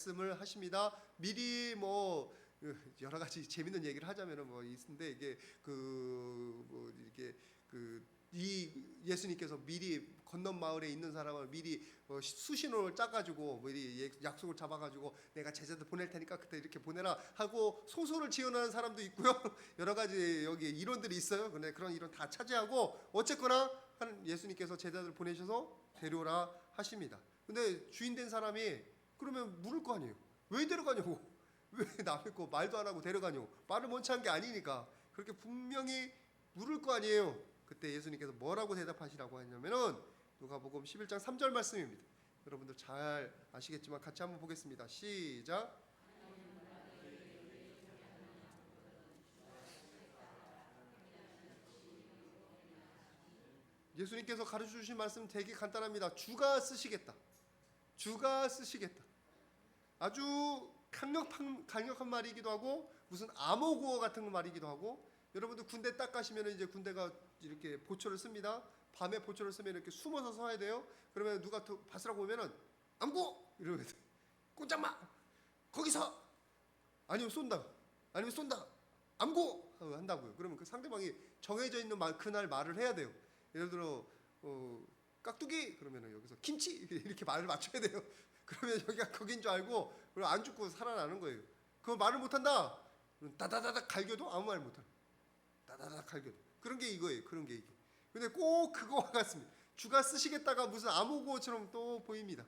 말씀을 하십니다. 미리 뭐 여러 가지 재밌는 얘기를 하자면은 뭐 있는데 이게 이 예수님께서 미리 건넌 마을에 있는 사람을 미리 수신호를 짜가지고 미리 약속을 잡아가지고 내가 제자들 보낼 테니까 그때 이렇게 보내라 하고 소설을 지어내는 사람도 있고요. 여러 가지 여기 이론들이 있어요. 근데 그런 이론 다 차지하고 어쨌거나 예수님께서 제자들 보내셔서 데려오라 하십니다. 근데 주인 된 사람이 그러면 물을 거 아니에요. 왜 데려가냐고. 왜 남의 거 말도 안 하고 데려가냐고. 말을 먼저 한 게 아니니까. 그렇게 분명히 물을 거 아니에요. 그때 예수님께서 뭐라고 대답하시라고 하냐면은 누가복음 11장 3절 말씀입니다. 여러분들 잘 아시겠지만 같이 한번 보겠습니다. 시작. 예수님께서 가르쳐 주신 말씀 되게 간단합니다. 주가 쓰시겠다. 주가 쓰시겠다. 아주 강력한 말이기도 하고 무슨 암호구어 같은 말이기도 하고 여러분들 군대 딱 가시면 이제 군대가 이렇게 보초를 씁니다. 밤에 보초를 쓰면 이렇게 숨어서 서야 돼요. 그러면 누가 받으라고 오면은 암구 이러면 꼼짝마 거기서 아니면 쏜다 아니면 쏜다 암구 한다고요. 그러면 그 상대방이 정해져 있는 그날 말을 해야 돼요. 예를 들어 깍두기 그러면은 여기서 김치 이렇게 말을 맞춰야 돼요. 그러면 여기가 거긴 줄 알고 그럼 안 죽고 살아나는 거예요. 그거 말을 못한다. 다다다닥 갈겨도 아무 말 못하는. 다다다닥 갈겨도 그런 게 이거예요. 그런 게 이게. 근데 꼭 그거와 같습니다. 주가 쓰시겠다가 무슨 암호구어처럼 또 보입니다.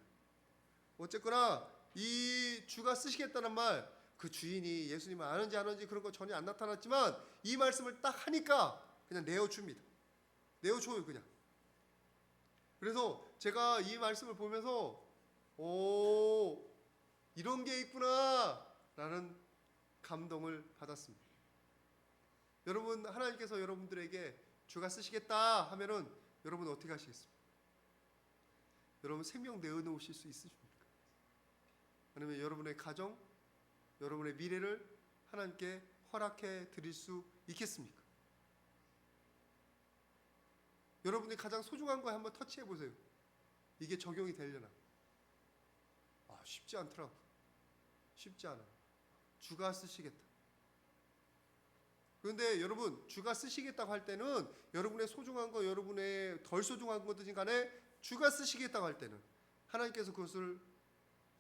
어쨌거나 이 주가 쓰시겠다는 말 그 주인이 예수님을 아는지 안 아는지 그런 거 전혀 안 나타났지만 이 말씀을 딱 하니까 그냥 내어줍니다. 내어줘요 그냥. 그래서 제가 이 말씀을 보면서 오 이런 게 있구나 라는 감동을 받았습니다. 여러분 하나님께서 여러분들에게 주가 쓰시겠다 하면은 여러분 어떻게 하시겠습니까? 여러분 생명 내어놓으실 수 있으십니까? 아니면 여러분의 가정, 여러분의 미래를 하나님께 허락해 드릴 수 있겠습니까? 여러분이 가장 소중한 거에 한번 터치해 보세요. 이게 적용이 되려나? 쉽지 않더라고. 쉽지 않아. 주가 쓰시겠다. 그런데 여러분 주가 쓰시겠다고 할 때는 여러분의 소중한 거, 여러분의 덜 소중한 거든지 간에 주가 쓰시겠다고 할 때는 하나님께서 그것을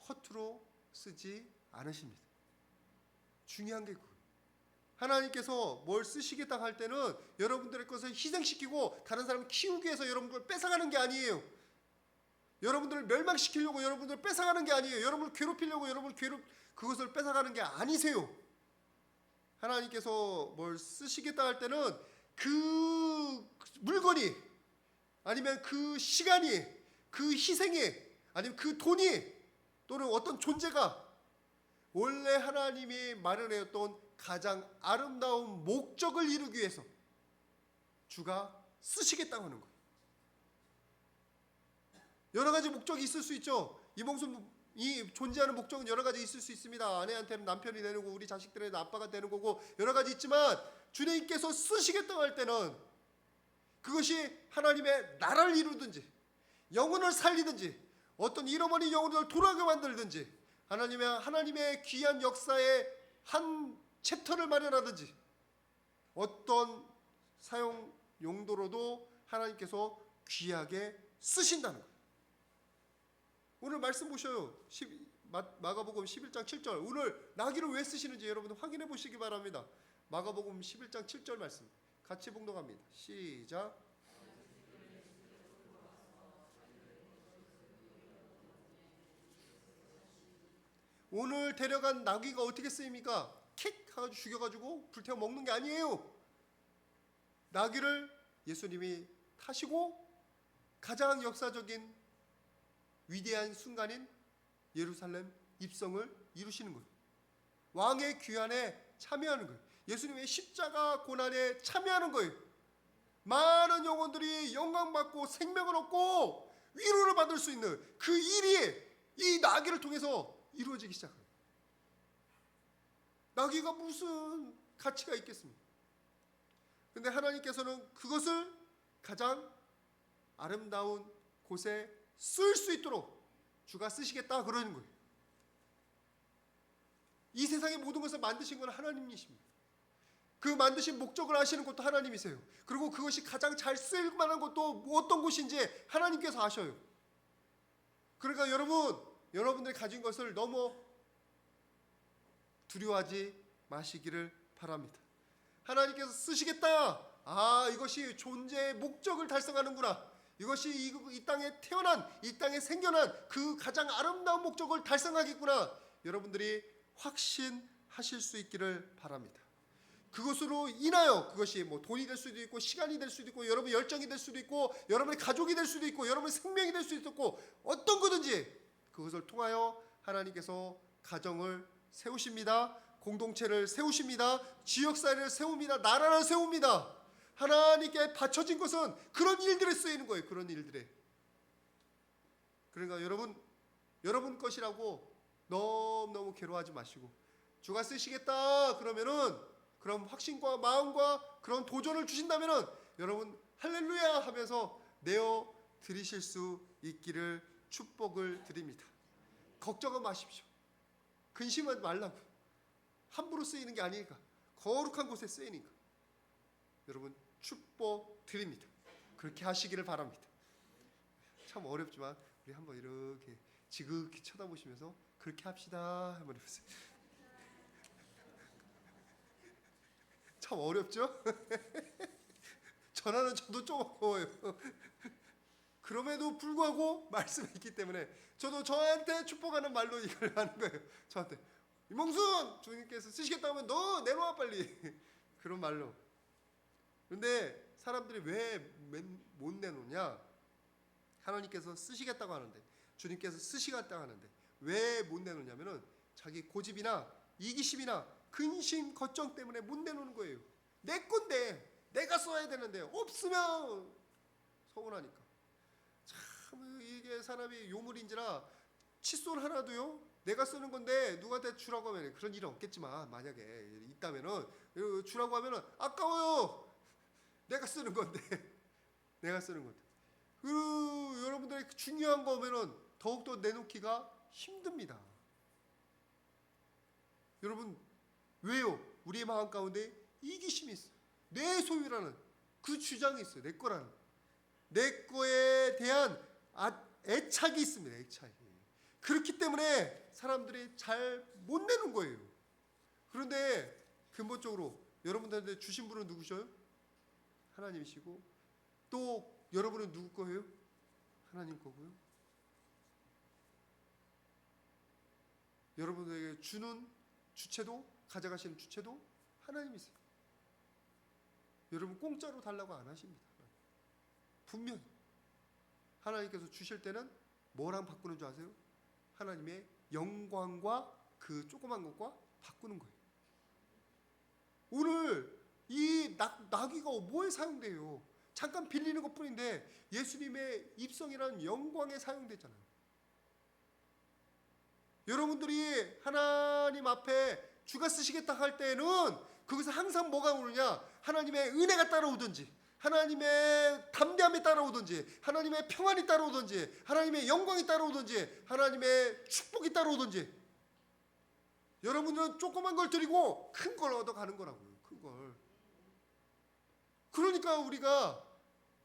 허투루 쓰지 않으십니다. 중요한 게 그거예요. 하나님께서 뭘 쓰시겠다고 할 때는 여러분들의 것을 희생시키고 다른 사람을 키우기 위해서 여러분들 뺏어가는 게 아니에요. 여러분들을 멸망시키려고 여러분들을 뺏어가는 게 아니에요. 여러분을 괴롭히려고 그것을 뺏어가는 게 아니세요. 하나님께서 뭘 쓰시겠다 할 때는 그 물건이 아니면 그 시간이 그 희생이 아니면 그 돈이 또는 어떤 존재가 원래 하나님이 마련해왔던 가장 아름다운 목적을 이루기 위해서 주가 쓰시겠다고 하는 거예요. 여러 가지 목적이 있을 수 있죠. 이 존재하는 목적은 여러 가지 있을 수 있습니다. 아내한테는 남편이 되는 거고 우리 자식들에는 아빠가 되는 거고 여러 가지 있지만 주님께서 쓰시겠다고 할 때는 그것이 하나님의 나라를 이루든지 영혼을 살리든지 어떤 잃어버린 영혼을 돌아오게 만들든지 하나님의 귀한 역사의 한 챕터를 마련하든지 어떤 사용 용도로도 하나님께서 귀하게 쓰신다는 거예요. 오늘 말씀 보셔요. 마가복음 11장 7절. 오늘 나귀를 왜 쓰시는지 여러분 확인해 보시기 바랍니다. 마가복음 11장 7절 말씀. 같이 봉독합니다. 시작. 오늘 데려간 나귀가 어떻게 쓰입니까? 킥 하고 죽여가지고 불태워 먹는 게 아니에요. 나귀를 예수님이 타시고 가장 역사적인 위대한 순간인 예루살렘 입성을 이루시는 거예요. 왕의 귀환에 참여하는 거예요. 예수님의 십자가 고난에 참여하는 거예요. 많은 영혼들이 영광받고 생명을 얻고 위로를 받을 수 있는 그 일이 이 나귀를 통해서 이루어지기 시작합니다. 나귀가 무슨 가치가 있겠습니까? 그런데 하나님께서는 그것을 가장 아름다운 곳에 쓸 수 있도록 주가 쓰시겠다 그러는 거예요. 이 세상의 모든 것을 만드신 건 하나님이십니다. 그 만드신 목적을 아시는 것도 하나님이세요. 그리고 그것이 가장 잘 쓸 만한 것도 어떤 곳인지 하나님께서 아셔요. 그러니까 여러분들이 가진 것을 너무 두려워하지 마시기를 바랍니다. 하나님께서 쓰시겠다. 이것이 존재의 목적을 달성하는구나. 이것이 이 땅에 태어난, 이 땅에 생겨난 그 가장 아름다운 목적을 달성하겠구나. 여러분들이 확신하실 수 있기를 바랍니다. 그것으로 인하여 그것이 돈이 될 수도 있고 시간이 될 수도 있고 여러분의 열정이 될 수도 있고 여러분의 가족이 될 수도 있고 여러분의 생명이 될 수도 있고 어떤 거든지 그것을 통하여 하나님께서 가정을 세우십니다. 공동체를 세우십니다. 지역사회를 세웁니다. 나라를 세웁니다. 하나님께 바쳐진 것은 그런 일들에 쓰이는 거예요. 그런 일들에. 그러니까 여러분 것이라고 너무너무 괴로워하지 마시고 주가 쓰시겠다 그럼 확신과 마음과 그런 도전을 주신다면은 여러분 할렐루야 하면서 내어 드리실 수 있기를 축복을 드립니다. 걱정은 마십시오. 근심하지 말라고. 함부로 쓰이는 게 아니니까. 거룩한 곳에 쓰이니까. 여러분 축복 드립니다. 그렇게 하시기를 바랍니다. 참 어렵지만 우리 한번 이렇게 지극히 쳐다보시면서 그렇게 합시다 한번 해보세요. 참 어렵죠? 전하는 저도 좀 어려워요. 그럼에도 불구하고 말씀이 있기 때문에 저도 저한테 축복하는 말로 이걸 하는 거예요. 저한테 이몽순 주님께서 쓰시겠다 하면 너 내놓아 빨리. 그런 말로. 그런데 사람들이 왜 못 내놓냐? 하나님께서 쓰시겠다고 하는데 주님께서 쓰시겠다고 하는데 왜 못 내놓냐면은 자기 고집이나 이기심이나 근심 걱정 때문에 못 내놓는 거예요. 내 건데 내가 써야 되는데 없으면 서운하니까. 참 이게 사람이 요물인지라 칫솔 하나도요 내가 쓰는 건데 누구한테 주라고 하면 그런 일은 없겠지만 만약에 있다면은 주라고 하면은 아까워요. 내가 쓰는 건데 그리고 여러분들이 중요한 거면은 더욱더 내놓기가 힘듭니다. 여러분 왜요? 우리의 마음 가운데 이기심이 있어요. 내 소유라는 그 주장이 있어요. 내 거라는. 내 거에 대한 애착이 있습니다. 애착이. 그렇기 때문에 사람들이 잘 못 내는 거예요. 그런데 근본적으로 여러분들한테 주신 분은 누구셔요? 하나님이시고 또 여러분은 누구 거예요? 하나님 거고요. 여러분에게 주는 주체도 가져가시는 주체도 하나님이세요. 여러분 공짜로 달라고 안 하십니다. 분명히 하나님께서 주실 때는 뭐랑 바꾸는 줄 아세요? 하나님의 영광과 그 조그만 것과 바꾸는 거예요. 오늘 이 나귀가 뭐에 사용돼요? 잠깐 빌리는 것뿐인데 예수님의 입성이라는 영광에 사용되잖아요. 여러분들이 하나님 앞에 주가 쓰시겠다 할 때는 거기서 항상 뭐가 오느냐? 하나님의 은혜가 따라오든지 하나님의 담대함이 따라오든지 하나님의 평안이 따라오든지 하나님의 영광이 따라오든지 하나님의 축복이 따라오든지 여러분들은 조그만 걸 드리고 큰 걸 얻어가는 거라고요. 큰 걸. 그러니까 우리가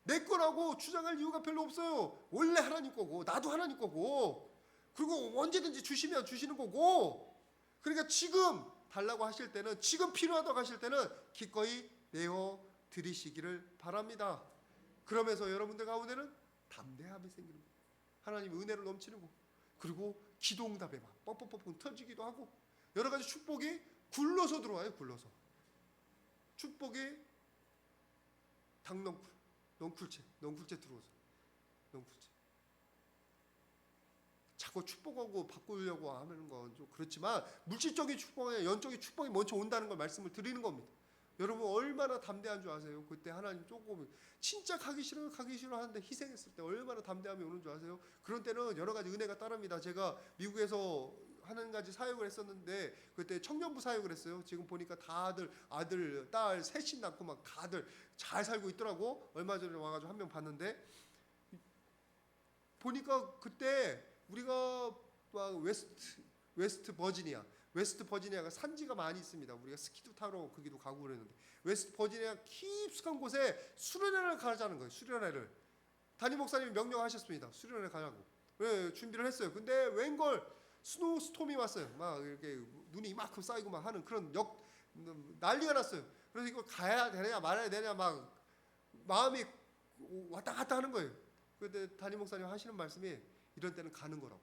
내 거라고 주장할 이유가 별로 없어요. 원래 하나님 거고 나도 하나님 거고 그리고 언제든지 주시면 주시는 거고 그러니까 지금 달라고 하실 때는 지금 필요하다고 하실 때는 기꺼이 내어 드리시기를 바랍니다. 그러면서 여러분들 가운데는 담대함이 생기는 거예요. 하나님의 은혜로 넘치는 거. 그리고 기도응답에 막 뻥뻥뻥 터지기도 하고 여러 가지 축복이 굴러서 들어와요. 굴러서. 축복이 닭넝쿨, 넝쿨째 들어오죠. 넝쿨째. 자꾸 축복하고 바꾸려고 하는 건 좀 그렇지만 물질적인 축복이 영적인 축복이 먼저 온다는 걸 말씀을 드리는 겁니다. 여러분 얼마나 담대한 줄 아세요? 그때 하나님 조금 진짜 가기 싫어 하는데 희생했을 때 얼마나 담대함이 오는 줄 아세요? 그런 때는 여러 가지 은혜가 따릅니다. 제가 미국에서 한 가지 사역을 했었는데 그때 청년부 사역을 했어요. 지금 보니까 다들 아들, 딸 셋이 낳고 막 다들 잘 살고 있더라고. 얼마 전에 와가지고 한 명 봤는데 보니까 그때 우리가 막 웨스트 버지니아가 산지가 많이 있습니다. 우리가 스키도 타러 거기도 가고 그랬는데 웨스트 버지니아 깊숙한 곳에 수련회를 가자는 거예요. 수련회를 담임 목사님이 명령하셨습니다. 수련회 가자고. 네, 준비를 했어요. 근데 웬걸 스노우 스톰이 왔어요. 막 이렇게 눈이 이만큼 쌓이고 막 하는 그런 난리가 났어요. 그래서 이거 가야 되냐 말아야 되냐 막 마음이 왔다 갔다 하는 거예요. 그런데 담임 목사님 하시는 말씀이 이런 때는 가는 거라고.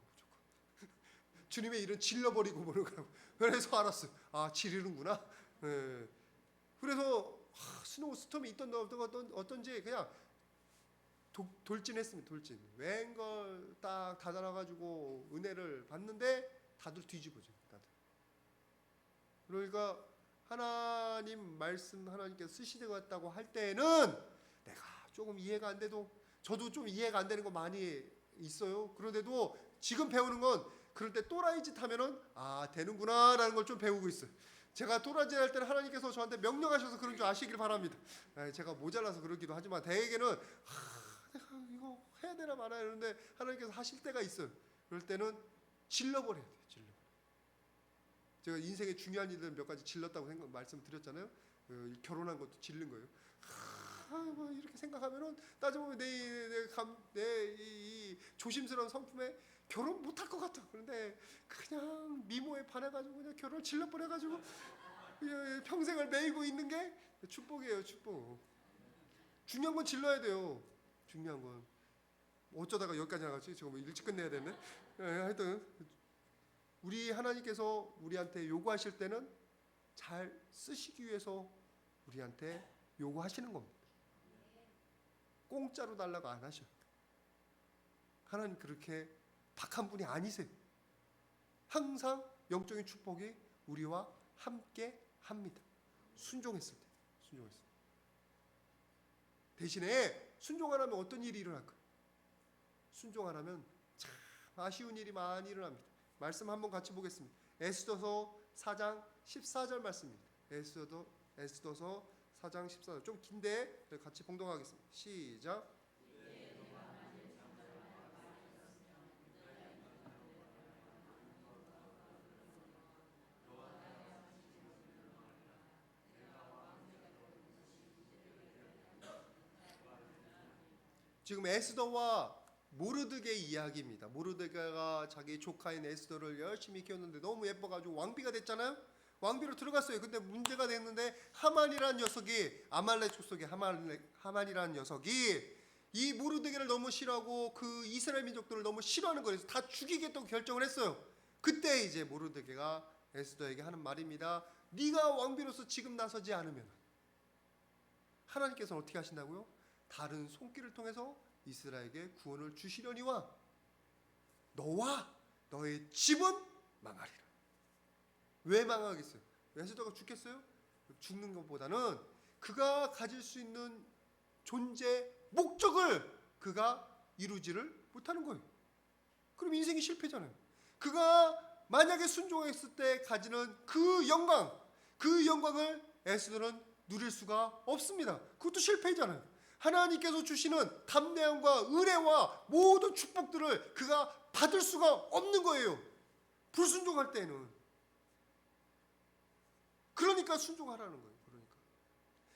주님의 일은 질러버리고 보는 거라고. 그래서 알았어요. 아, 지르는구나. 네. 그래서 스노우 스톰이 있던 어떤지 그냥 돌진했습니다. 돌진. 웬걸 딱 닫아놔가지고 은혜를 받는데 다들 뒤집어져. 다들. 그러니까 하나님 말씀 하나님께서 쓰시겠다고 할 때는 내가 조금 이해가 안 돼도 저도 좀 이해가 안 되는 거 많이 있어요. 그런데도 지금 배우는 건 그럴 때 또라이 짓 하면은 아 되는구나라는 걸 좀 배우고 있어요. 제가 또라이 짓 할 때는 하나님께서 저한테 명령하셔서 그런 줄 아시길 바랍니다. 제가 모자라서 그러기도 하지만 대개는 내가 이거 해야 되나 말아야 되는데 하나님께서 하실 때가 있어요. 그럴 때는 질러버려야 돼요. 질러버려. 제가 인생의 중요한 일들 몇 가지 질렀다고 말씀드렸잖아요. 결혼한 것도 질른 거예요. 뭐 이렇게 생각하면은 따져보면 내 이 조심스러운 성품에 결혼 못할 것 같아. 그런데 그냥 미모에 반해가지고 그냥 결혼을 질러버려가지고 평생을 매이고 있는 게 축복이에요. 축복. 중요한 건 질러야 돼요. 중요한 건 어쩌다가 여기까지 나갔지? 지금 일찍 끝내야 되네. 하여튼 우리 하나님께서 우리한테 요구하실 때는 잘 쓰시기 위해서 우리한테 요구하시는 겁니다. 공짜로 달라고 안 하셔. 하나님 그렇게 박한 분이 아니세요. 항상 영적인 축복이 우리와 함께 합니다. 순종했을 때. 순종했을 때. 대신에 순종 안 하면 어떤 일이 일어날까요? 순종 안 하면 참 아쉬운 일이 많이 일어납니다. 말씀 한번 같이 보겠습니다. 에스더서 4장 14절 말씀입니다. 에스더서 4장 14절. 좀 긴데 같이 봉독하겠습니다. 시작. 지금 에스더와 모르드게의 이야기입니다. 모르드게가 자기 조카인 에스더를 열심히 키웠는데 너무 예뻐가지고 왕비가 됐잖아요. 왕비로 들어갔어요. 근데 문제가 됐는데 하만이라는 녀석이 아말렉 족속의 하만이라는 녀석이 이 모르드게를 너무 싫어하고 그 이스라엘 민족들을 너무 싫어하는 거예요. 그래서 다 죽이겠다고 결정을 했어요. 그때 이제 모르드게가 에스더에게 하는 말입니다. 네가 왕비로서 지금 나서지 않으면 하나님께서는 어떻게 하신다고요? 다른 손길을 통해서 이스라엘에게 구원을 주시려니와 너와 너의 집은 망하리라. 왜 망하겠어요? 에스더가 죽겠어요? 죽는 것보다는 그가 가질 수 있는 존재 목적을 그가 이루지를 못하는 거예요. 그럼 인생이 실패잖아요. 그가 만약에 순종했을 때 가지는 그 영광을 에스더는 누릴 수가 없습니다. 그것도 실패잖아요. 하나님께서 주시는 담대함과 은혜와 모든 축복들을 그가 받을 수가 없는 거예요. 불순종할 때는. 그러니까 순종하라는 거예요.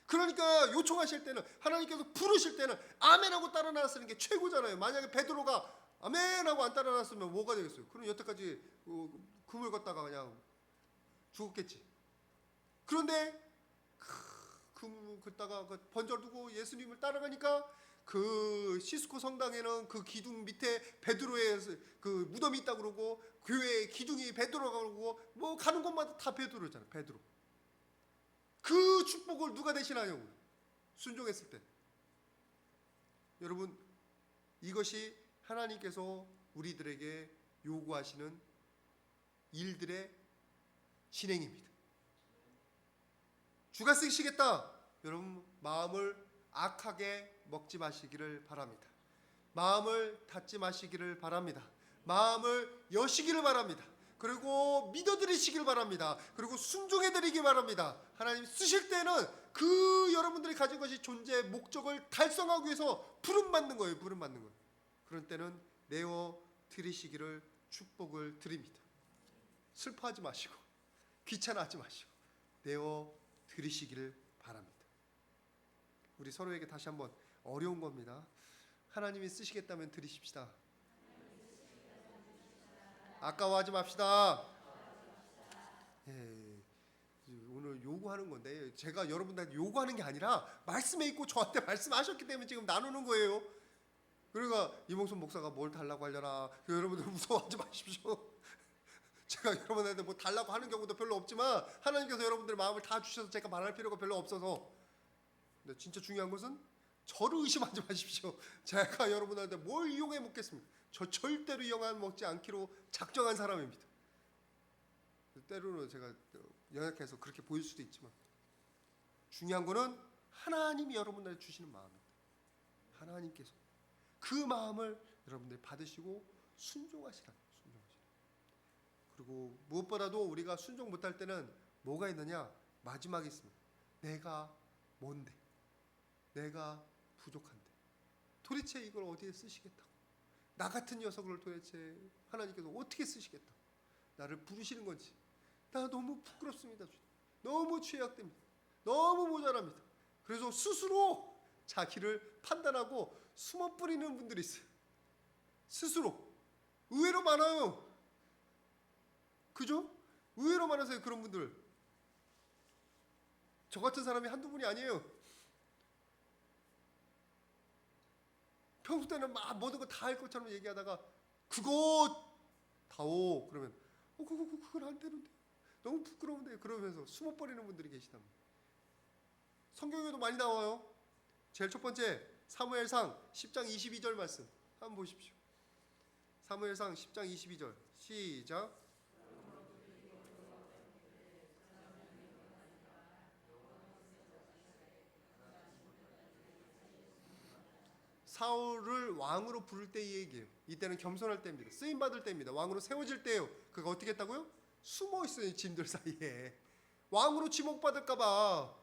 그러니까 요청하실 때는 하나님께서 부르실 때는 아멘하고 따라 나서는 게 최고잖아요. 만약에 베드로가 아멘하고 안 따라 나섰으면 뭐가 되겠어요? 그럼 여태까지 금을 걷다가 그냥 죽었겠지. 그런데 금 걷다가 번절 두고 예수님을 따라가니까 그 시스코 성당에는 그 기둥 밑에 베드로의 그 무덤이 있다고 그러고 교회의 기둥이 베드로가 그러고 뭐 가는 곳마다 다 베드로잖아요. 베드로. 그 축복을 누가 대신하냐고. 순종했을 때. 여러분 이것이 하나님께서 우리들에게 요구하시는 일들의 진행입니다. 주가 쓰시겠다. 여러분 마음을 악하게 먹지 마시기를 바랍니다. 마음을 닫지 마시기를 바랍니다. 마음을 여시기를 바랍니다. 그리고 믿어드리시길 바랍니다. 그리고 순종해드리기 바랍니다. 하나님 쓰실 때는 그 여러분들이 가진 것이 존재의 목적을 달성하기 위해서 부름받는 거예요. 부름받는 거예요. 그런 때는 내어 드리시기를 축복을 드립니다. 슬퍼하지 마시고 귀찮아하지 마시고 내어 드리시기를 바랍니다. 우리 서로에게 다시 한번 어려운 겁니다. 하나님이 쓰시겠다면 드리십시다. 아까워하지 맙시다. 예, 오늘 요구하는 건데 제가 여러분들한테 요구하는 게 아니라 말씀에 있고 저한테 말씀하셨기 때문에 지금 나누는 거예요. 그러니까 이몽순 목사가 뭘 달라고 하려나 여러분들 무서워하지 마십시오. 제가 여러분한테 뭐 달라고 하는 경우도 별로 없지만 하나님께서 여러분들의 마음을 다 주셔서 제가 말할 필요가 별로 없어서. 근데 진짜 중요한 것은 저를 의심하지 마십시오. 제가 여러분한테 뭘 이용해 먹겠습니까? 저 절대로 이용해 먹지 않기로 작정한 사람입니다. 때로는 제가 연약해서 그렇게 보일 수도 있지만 중요한 거는 하나님이 여러분들에게 주시는 마음입니다. 하나님께서 그 마음을 여러분들이 받으시고 순종하시라. 그리고 무엇보다도 우리가 순종 못할 때는 뭐가 있느냐? 마지막에 있습니다. 내가 뭔데? 내가 부족한데 도대체 이걸 어디에 쓰시겠다고? 나 같은 녀석을 도대체 하나님께서 어떻게 쓰시겠다고 나를 부르시는 건지 나 너무 부끄럽습니다. 너무 죄악됩니다. 너무 모자랍니다. 그래서 스스로 자기를 판단하고 숨어 뿌리는 분들이 있어요. 스스로 의외로 많아요. 그죠? 의외로 많으세요. 그런 분들. 저 같은 사람이 한두 분이 아니에요. 평소 때는 막 모든 거 다 할 것처럼 얘기하다가 그거 다오 그러면 그건 안 되는데 너무 부끄러운데 그러면서 숨어버리는 분들이 계시답니다. 성경에도 많이 나와요. 제일 첫 번째 사무엘상 10장 22절 말씀 한번 보십시오. 사무엘상 10장 22절 시작. 사울을 왕으로 부를 때의 얘기예요. 이때는 겸손할 때입니다. 쓰임 받을 때입니다. 왕으로 세워질 때예요. 그가 어떻게 했다고요? 숨어 있어요. 짐들 사이에. 왕으로 지목받을까 봐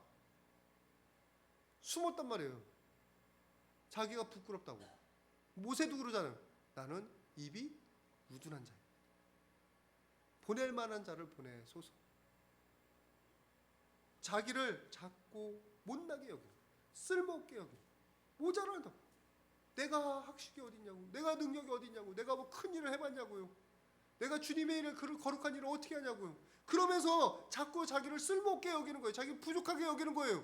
숨었단 말이에요. 자기가 부끄럽다고. 모세도 그러잖아요. 나는 입이 우둔한 자예요. 보낼 만한 자를 보내소서. 자기를 작고 못나게 여기고 쓸모없게 여기고 모자란다고. 내가 학식이 어딨냐고, 내가 능력이 어딨냐고, 내가 뭐 큰 일을 해봤냐고요. 내가 주님의 일을 거룩한 일을 어떻게 하냐고요. 그러면서 자꾸 자기를 쓸모없게 여기는 거예요. 자기 부족하게 여기는 거예요.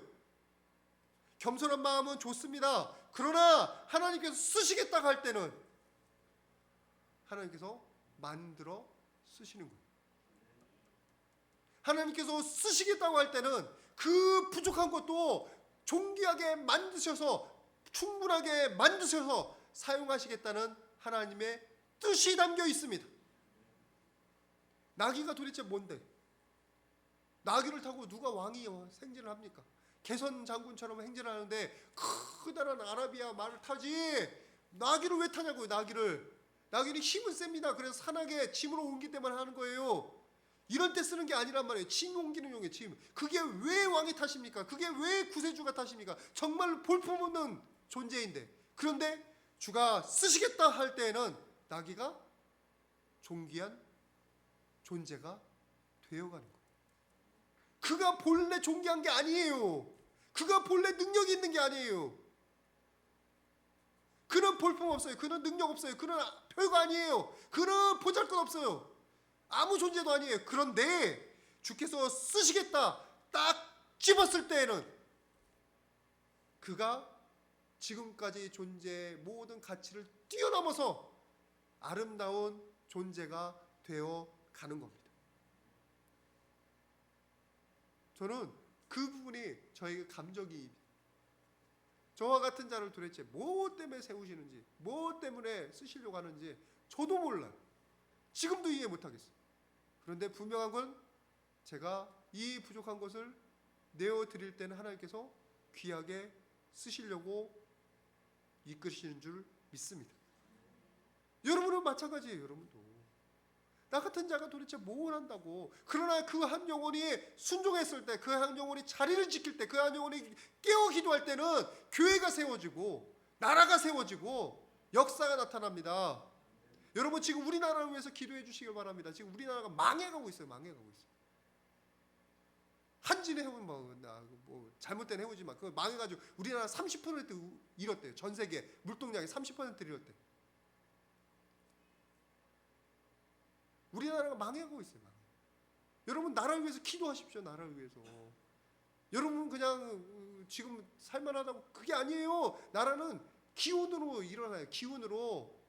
겸손한 마음은 좋습니다. 그러나 하나님께서 쓰시겠다고 할 때는 하나님께서 만들어 쓰시는 거예요. 하나님께서 쓰시겠다고 할 때는 그 부족한 것도 존귀하게 만드셔서 충분하게 만드셔서 사용하시겠다는 하나님의 뜻이 담겨 있습니다. 나귀가 도대체 뭔데? 나귀를 타고 누가 왕이 행진을 합니까? 개선 장군처럼 행진을 하는데 커다란 아라비아 말을 타지 나귀를 왜 타냐고요. 나귀는 힘은 셉니다. 그래서 산악에 짐으로 옮기 때만 하는 거예요. 이런 때 쓰는 게 아니란 말이에요. 짐 옮기는 용이에요. 짐. 그게 왜 왕이 타십니까? 그게 왜 구세주가 타십니까? 정말 볼품없는 존재인데 그런데 주가 쓰시겠다 할 때에는 나귀가 존귀한 존재가 되어가는 거예요. 그가 본래 존귀한 게 아니에요. 그가 본래 능력이 있는 게 아니에요. 그는 볼품 없어요. 그는 능력 없어요. 그는 별거 아니에요. 그는 보잘것 없어요. 아무 존재도 아니에요. 그런데 주께서 쓰시겠다 딱 집었을 때에는 그가 지금까지 존재의 모든 가치를 뛰어넘어서 아름다운 존재가 되어 가는 겁니다. 저는 그 부분이 저에게 감정이입니다. 저와 같은 자를 도대체 뭐 때문에 세우시는지, 뭐 때문에 쓰시려고 하는지 저도 몰라요. 지금도 이해 못하겠어요. 그런데 분명한 건 제가 이 부족한 것을 내어드릴 때는 하나님께서 귀하게 쓰시려고 이끄시는 줄 믿습니다. 여러분은 마찬가지예요. 여러분도 나 같은 자가 도대체 뭘 한다고. 그러나 그 한 영혼이 순종했을 때, 그 한 영혼이 자리를 지킬 때, 그 한 영혼이 깨어 기도할 때는 교회가 세워지고 나라가 세워지고 역사가 나타납니다. 여러분 지금 우리나라를 위해서 기도해 주시길 바랍니다. 지금 우리나라가 망해가고 있어요. 망해가고 있어요. 한진의 해운 뭐 잘못된 해우지만 그거 망해가지고 우리나라 30% 잃었대요. 전 세계 물동량의 30% 잃었대. 우리나라가 망해가고 있어요. 여러분 나라를 위해서 기도하십시오. 나라를 위해서. 여러분 그냥 지금 살만하다고 그게 아니에요. 나라는 기운으로 일어나요. 기운으로.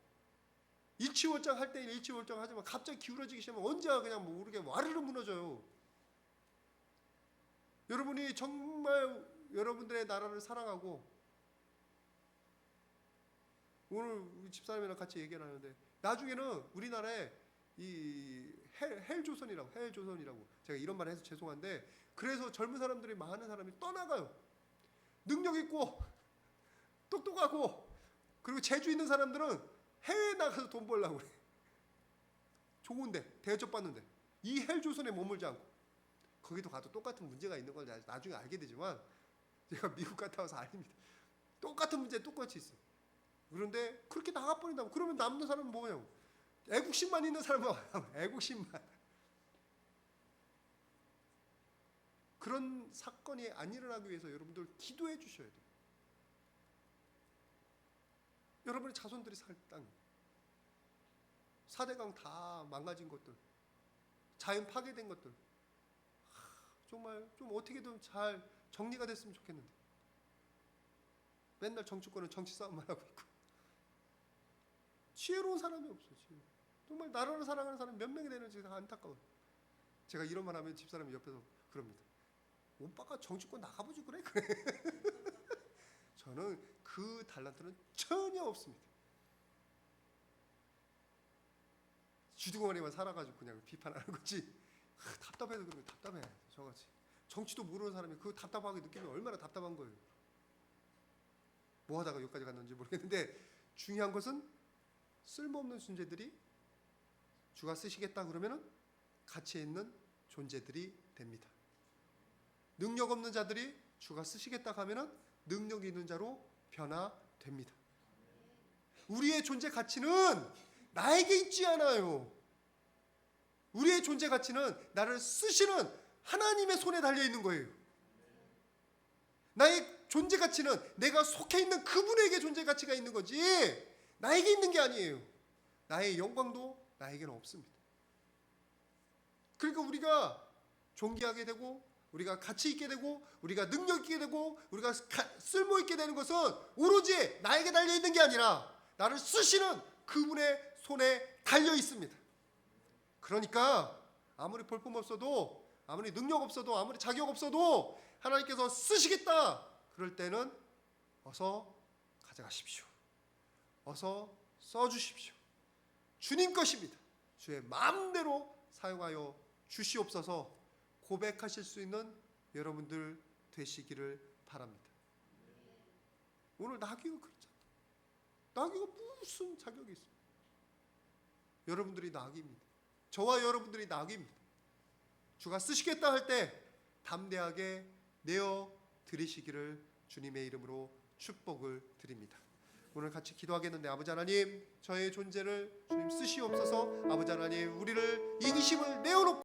일치월장 할 때는 일치월장 하지만 갑자기 기울어지기 시작하면 언제야 그냥 뭐 모르게 와르르 무너져요. 여러분이 정말 여러분들의 나라를 사랑하고 오늘 집사람이랑 같이 얘기를 하는데 나중에는 우리나라에 이 헬조선이라고 제가 이런 말 해서 죄송한데 그래서 젊은 사람들이 많은 사람이 떠나가요. 능력 있고 똑똑하고 그리고 재주 있는 사람들은 해외에 나가서 돈 벌려고 그래. 좋은데 대접받는데 이 헬조선에 머물지 않고 거기도 가도 똑같은 문제가 있는 걸 나중에 알게 되지만 제가 미국 갔다 와서 알입니다. 똑같은 문제 똑같이 있어요. 그런데 그렇게 나가버린다고 그러면 남는 사람은 뭐예요? 애국심만 있는 사람은 애국심만. 그런 사건이 안 일어나기 위해서 여러분들 기도해 주셔야 돼요. 여러분의 자손들이 살 땅, 4대강 다 망가진 것들, 자연 파괴된 것들 정말 좀 어떻게든 잘 정리가 됐으면 좋겠는데 맨날 정치권은 정치 싸움만 하고 있고 지혜로운 사람이 없어요. 정말 나라를 사랑하는 사람이 몇 명이 되는지 안타까워요. 제가 이런 말 하면 집사람이 옆에서 그럽니다. 오빠가 정치권 나가보지 그래? 저는 그 달란트는 전혀 없습니다. 주둥아리만 살아가지고 그냥 비판하는 거지. 답답해서 그러면 답답해. 저같이 정치도 모르는 사람이 그 답답하게 느끼면 얼마나 답답한 거예요. 뭐 하다가 여기까지 갔는지 모르겠는데 중요한 것은 쓸모없는 존재들이 주가 쓰시겠다 그러면은 가치 있는 존재들이 됩니다. 능력 없는 자들이 주가 쓰시겠다 하면은 능력 있는 자로 변화됩니다. 우리의 존재 가치는 나에게 있지 않아요. 우리의 존재 가치는 나를 쓰시는 하나님의 손에 달려 있는 거예요. 나의 존재 가치는 내가 속해 있는 그분에게 존재 가치가 있는 거지 나에게 있는 게 아니에요. 나의 영광도 나에게는 없습니다. 그러니까 우리가 존귀하게 되고 우리가 가치 있게 되고 우리가 능력 있게 되고 우리가 쓸모 있게 되는 것은 오로지 나에게 달려 있는 게 아니라 나를 쓰시는 그분의 손에 달려 있습니다. 그러니까 아무리 볼품 없어도 아무리 능력 없어도 아무리 자격 없어도 하나님께서 쓰시겠다 그럴 때는 어서 가져가십시오. 어서 써주십시오. 주님 것입니다. 주의 마음대로 사용하여 주시옵소서 고백하실 수 있는 여러분들 되시기를 바랍니다. 오늘 나귀가 그렇잖아요. 나귀가 무슨 자격이 있어요? 여러분들이 나귀입니다. 저와 여러분들이 나귀입니다. 주가 쓰시겠다 할 때 담대하게 내어 드리시기를 주님의 이름으로 축복을 드립니다. 오늘 같이 기도하겠는데 아버지 하나님 저의 존재를 주님 쓰시옵소서. 아버지 하나님 우리를 이기심을 내어놓고